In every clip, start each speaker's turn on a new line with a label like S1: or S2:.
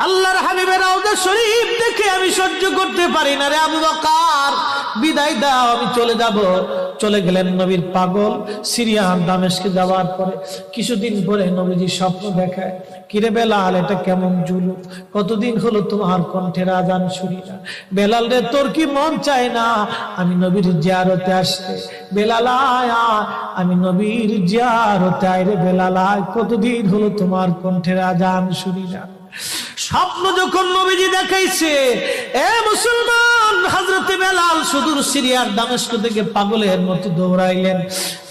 S1: আল্লাহর হাবিবের রওজা শরীফ দেখে আমি সহ্য করতে পারি না রে আবু বকর, বিদায় দাও, আমি চলে যাব। চলে গেলেন নবীর পাগল। সিরিয়ান দামেস্কে যাওয়ার পরে কিছুদিন পরে নবীজি স্বপ্ন দেখায়, কিরে বেলাল, এটা কেমন জুলুম, কতদিন হলো তোমার কণ্ঠের আজান শুনি না। বেলাল রে, তোর কি মন চায় না আমি নবীর জিয়ারতে আসতে? বেলাল আয়, আমি নবীর জিয়ারতে আয় রে বেলাল আয়, কতদিন হলো তোমার কণ্ঠের আজান শুনি না। স্বপ্ন যখন নবীজি দেখাইছে, এ মুসলমান, হযরতে বেলাল সুদূর সিরিয়ার দামেস্ক থেকে পাগলের মতো দৌড়াইলেন,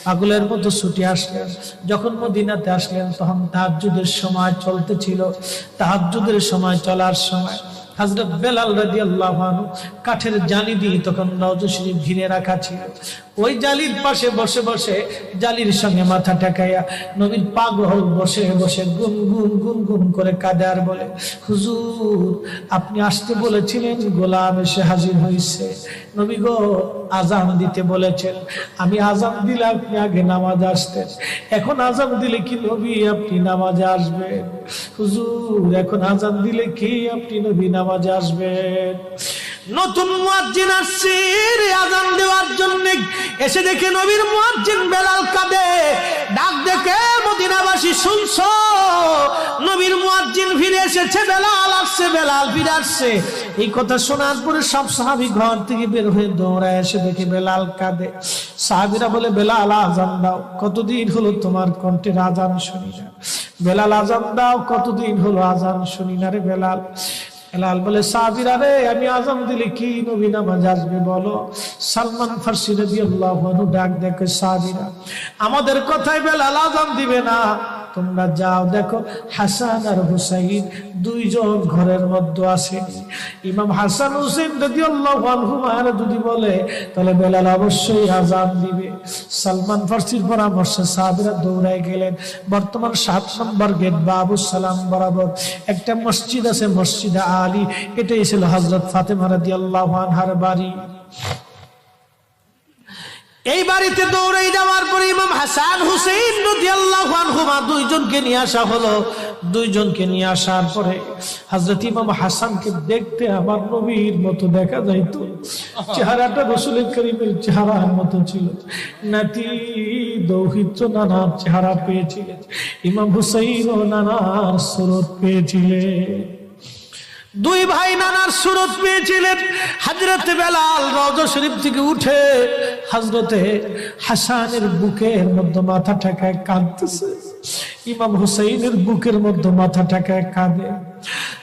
S1: পাগলের মতো ছুটে আসলেন। যখন মদিনাতে আসলেন তখন তাহাজ্জুদের সময় চলতেছিল। তাহাজ্জুদের সময় চলার সময় হযরত বেলাল রাদিয়াল্লাহু আনহু কাঠের জালি দিয়ে তখন রওজা শরীফ ঘিরে রাখা ছিল। ওই জালির পাশে বসে বসে জালির সঙ্গে মাথা ঠেকাইয়া নবীর পাগল বসে বসে গুনগুন গুনগুন করে কাঁদে আর বলে, হুজুর, আপনি আসতে বলেছিলেন, গোলাম এসে হাজির হয়েছে। নবী গো, আজান দিতে বলেছেন, আমি আজান দিলে আপনি আগে নামাজে আসতেন, এখন আজান দিলে কি নবী আপনি নামাজে আসবেন? হুজুর, এখন আজান দিলে কি আপনি নবী নামাজে আসবেন? নতুন মুয়াজ্জিন আসছে আজান দেওয়ার জন্য, এসে দেখে নবীর মুয়াজ্জিন বেলাল কাঁদে। ডাক দেখে মদিনাবাসী, শুনছো, নবীর মুয়াজ্জিন ফিরে এসেছে, বেলাল আসছে, বেলাল ফিরে আসছে। এই কথা শোনার পরে সব সাহাবী ঘর থেকে বের হয়ে দৌড়ায় এসে দেখে বেলাল কাঁদে। সাহাবীরা বলে, বেলাল আজান দাও, কতদিন হলো তোমার কণ্ঠের আজান শুনি না। বেলাল আজান দাও, কতদিন হলো আজান শুনি না রে বেলাল। বেলাল বলে, সাহাবীরা রে, আমি আজান দিলে কি নবী নামাজ আসবে বলো? সালমান ফারসি রাদিয়াল্লাহু আনহু ডাক দেখে, সাহাবীরা, আমাদের কথায় বেলাল আজান দিবে না, তোমরা যাও দেখো হাসান আর হুসাইন দুইজন ঘরের মধ্যে আছে। ইমাম হাসান হুসাইন রাদিয়াল্লাহু আনহুমা যদি বলে তাহলে বেলাল অবশ্যই আজান দিবে। সালমান ফারসির পরামর্শে সাহাবীরা দৌড়ায় গেলেন। বর্তমান 7 নম্বর গেট বাবু সালাম বরাবর একটা মসজিদ আছে, মসজিদে আলী। এটাই ছিল হযরত ফাতেমা রাদিয়াল্লাহু আনহার বাড়ি। এই বাড়িতে দৌড়ে যাওয়ার পরে ইমাম হাসান হুসাইন রাদিয়াল্লাহু আনহুমা দুইজনকে নিয়ে আসা হলো। দুইজনকে নিয়ে আসার পরে হযরত ইমাম হাসানকে দেখতে আমার নবীর মতো দেখা যাইতো, চেহারাটা রাসূল করিমের চেহারার মতো ছিল। নাতি দৌহিত্র নানার চেহারা পেয়েছিলেন, ইমাম হুসাইন ও নানার সুরত পেয়েছিলেন। দুই ভাই নানার সুরত পেয়েছিলেন। হযরতে বেলাল রওজা শরীফ থেকে উঠে হযরতে হাসানের বুকের মধ্যে মাথা ঠেকায় কাঁদতেছে, ইমাম হুসাইনের বুকের মধ্যে মাথা ঠেকায় কাঁদে।